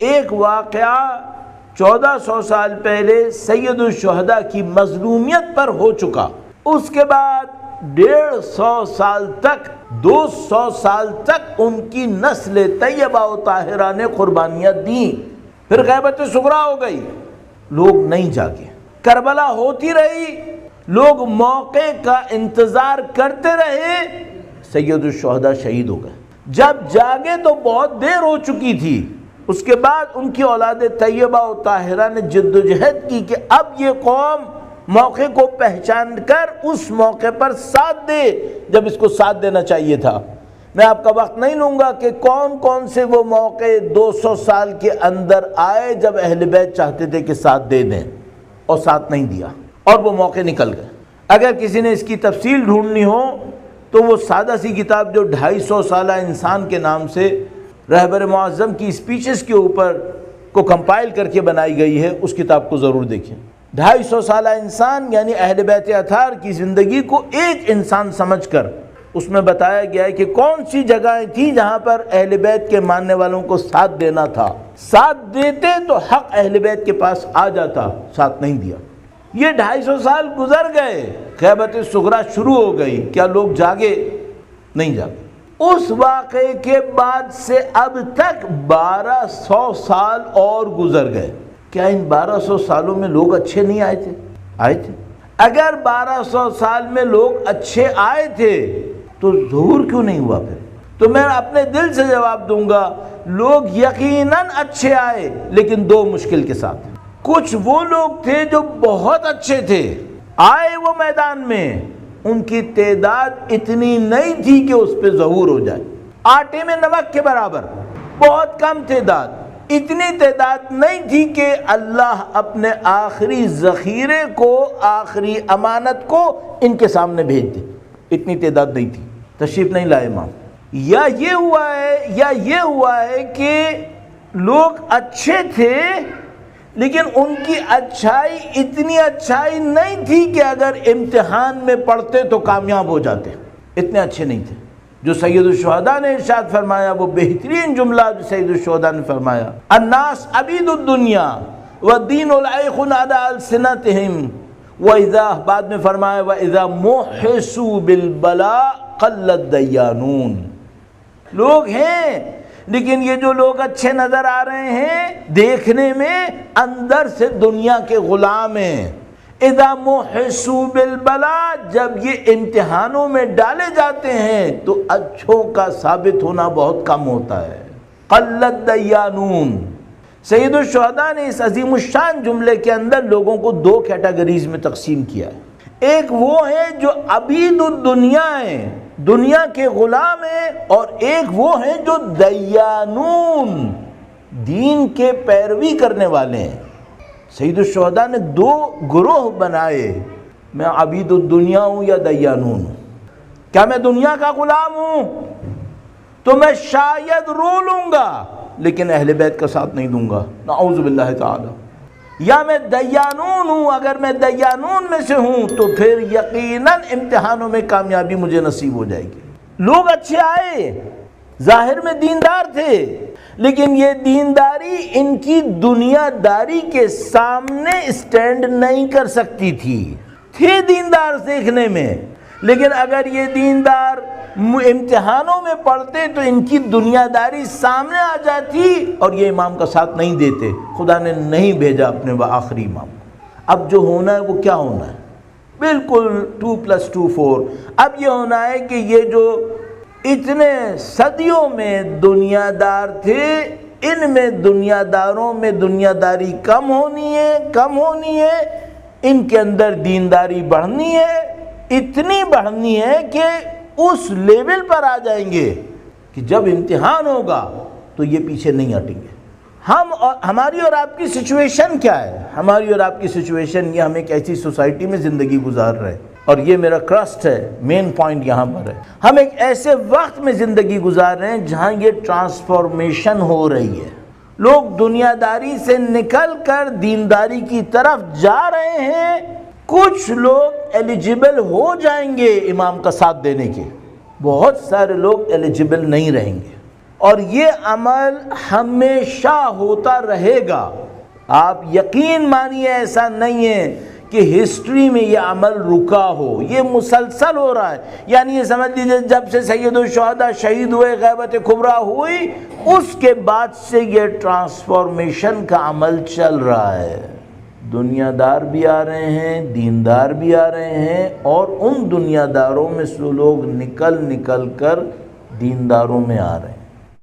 ایک واقعہ 1400 سال پہلے سید الشہداء کی مظلومیت پر ہو چکا، اس کے بعد 150 سال تک 200 سال تک ان کی نسل طیبہ و طاہرہ نے قربانیاں دیں، پھر غیبت صغریٰ ہو گئی، لوگ نہیں جاگے، کربلا ہوتی رہی، لوگ موقع کا انتظار کرتے رہے، سید الشہداء شہید ہو گئے۔ جب جاگے تو بہت دیر ہو چکی تھی۔ اس کے بعد ان کی اولاد طیبہ و طاہرہ نے جد و جہد کی کہ اب یہ قوم موقع کو پہچان کر اس موقع پر ساتھ دے جب اس کو ساتھ دینا چاہیے تھا۔ میں آپ کا وقت نہیں لوں گا کہ کون کون سے وہ موقع 200 سال کے اندر آئے جب اہل بیت چاہتے تھے کہ ساتھ دے دیں اور ساتھ نہیں دیا، اور وہ موقع نکل گئے۔ اگر کسی نے اس کی تفصیل ڈھونڈنی ہو تو وہ سادہ سی کتاب جو 250 سالہ انسان کے نام سے رہبر معظم کی اسپیچز کے اوپر کو کمپائل کر کے بنائی گئی ہے، اس کتاب کو ضرور دیکھیں۔ 250 سالہ انسان یعنی اہل بیت اطہار کی زندگی کو ایک انسان سمجھ کر اس میں بتایا گیا ہے کہ کون سی جگہیں تھیں جہاں پر اہل بیت کے ماننے والوں کو ساتھ دینا تھا، ساتھ دیتے تو حق اہل بیت کے پاس آ جاتا، ساتھ نہیں دیا۔ یہ 250 سال گزر گئے، غیبت صغریٰ شروع ہو گئی، کیا لوگ جاگے؟ نہیں جاگے۔ اس واقعے کے بعد سے اب تک 1200 سال اور گزر گئے۔ کیا ان 1200 سالوں میں لوگ اچھے نہیں آئے تھے؟ آئے تھے۔ اگر 1200 سال میں لوگ اچھے آئے تھے تو ظہور کیوں نہیں ہوا پھر؟ تو میں اپنے دل سے جواب دوں گا، لوگ یقیناً اچھے آئے لیکن دو مشکل کے ساتھ۔ کچھ وہ لوگ تھے جو بہت اچھے تھے، آئے وہ میدان میں، ان کی تعداد اتنی نہیں تھی کہ اس پہ ظہور ہو جائے، آٹے میں نمک کے برابر، بہت کم تعداد، اتنی تعداد نہیں تھی کہ اللہ اپنے آخری ذخیرے کو، آخری امانت کو ان کے سامنے بھیج دے، اتنی تعداد نہیں تھی، تشریف نہیں لائے امام۔ یا یہ ہوا ہے کہ لوگ اچھے تھے لیکن ان کی اچھائی اتنی اچھائی نہیں تھی کہ اگر امتحان میں پڑھتے تو کامیاب ہو جاتے، اتنے اچھے نہیں تھے۔ جو سید الشہداء نے ارشاد فرمایا وہ بہترین جملہ جو سید الشہداء نے فرمایا، الناس عبید الدنیا والدین العیخ علی السنتہم، وَإِذَا بعد میں فرمایا وَإِذَا مُحِسُوا بِالْبَلَاءِ قَلَّ الدَّيَّانُونَ۔ لوگ ہیں لیکن یہ جو لوگ اچھے نظر آ رہے ہیں دیکھنے میں، اندر سے دنیا کے غلام ہیں۔ اذا محسوا بالبلاء، جب یہ امتحانوں میں ڈالے جاتے ہیں تو اچھوں کا ثابت ہونا بہت کم ہوتا ہے۔ قل الدیانون۔ سید الشہداء نے اس عظیم الشان جملے کے اندر لوگوں کو دو کیٹیگریز میں تقسیم کیا ہے۔ ایک وہ ہیں جو عبید الدنیا ہیں، دنیا کے غلام ہیں، اور ایک وہ ہیں جو دیانون، دین کے پیروی کرنے والے ہیں۔ سید الشہداء نے دو گروہ بنائے، میں عبید الدنیا ہوں یا دیانون ہوں۔ کیا میں دنیا کا غلام ہوں تو میں شاید رو لوں گا لیکن اہل بیت کا ساتھ نہیں دوں گا، نعوذ باللہ تعالی، یا میں دیانون ہوں، اگر میں دیانون میں سے ہوں تو پھر یقیناً امتحانوں میں کامیابی مجھے نصیب ہو جائے گی۔ لوگ اچھے آئے، ظاہر میں دیندار تھے، لیکن یہ دینداری ان کی دنیا داری کے سامنے اسٹینڈ نہیں کر سکتی تھے دیندار دیکھنے میں، لیکن اگر یہ دیندار امتحانوں میں پڑھتے تو ان کی دنیا داری سامنے آ جاتی اور یہ امام کا ساتھ نہیں دیتے۔ خدا نے نہیں بھیجا اپنے وہ آخری امام کو۔ اب جو ہونا ہے وہ کیا ہونا ہے؟ بالکل 2+2 4۔ اب یہ ہونا ہے کہ یہ جو اتنے صدیوں میں دنیا دار تھے، ان میں دنیا داروں میں دنیا داری کم ہونی ہے، ان کے اندر دینداری بڑھنی ہے، اتنی بڑھنی ہے کہ اس لیول پر آ جائیں گے کہ جب امتحان ہوگا تو یہ پیچھے نہیں ہٹیں گے۔ ہماری اور آپ کی سچویشن کیا ہے؟ ہماری اور آپ کی سچویشن یہ ہم ایک ایسی سوسائٹی میں زندگی گزار رہے ہیں، اور یہ میرا کرسٹ ہے، مین پوائنٹ یہاں پر ہے، ہم ایک ایسے وقت میں زندگی گزار رہے ہیں جہاں یہ ٹرانسفارمیشن ہو رہی ہے۔ لوگ دنیا داری سے نکل کر دینداری کی طرف جا رہے ہیں، کچھ لوگ ایلیجیبل ہو جائیں گے امام کا ساتھ دینے کے، بہت سارے لوگ ایلیجیبل نہیں رہیں گے۔ اور یہ عمل ہمیشہ ہوتا رہے گا۔ آپ یقین مانیے ایسا نہیں ہے کہ ہسٹری میں یہ عمل رکا ہو، یہ مسلسل ہو رہا ہے۔ یعنی یہ سمجھ لیجیے جب سے سید الشہداء شہید ہوئے، غیبت کبریٰ ہوئی، اس کے بعد سے یہ ٹرانسفارمیشن کا عمل چل رہا ہے۔ دنیا دار بھی آ رہے ہیں، دیندار بھی آ رہے ہیں، اور ان دنیا داروں میں سے لوگ نکل کر دینداروں میں آ رہے ہیں۔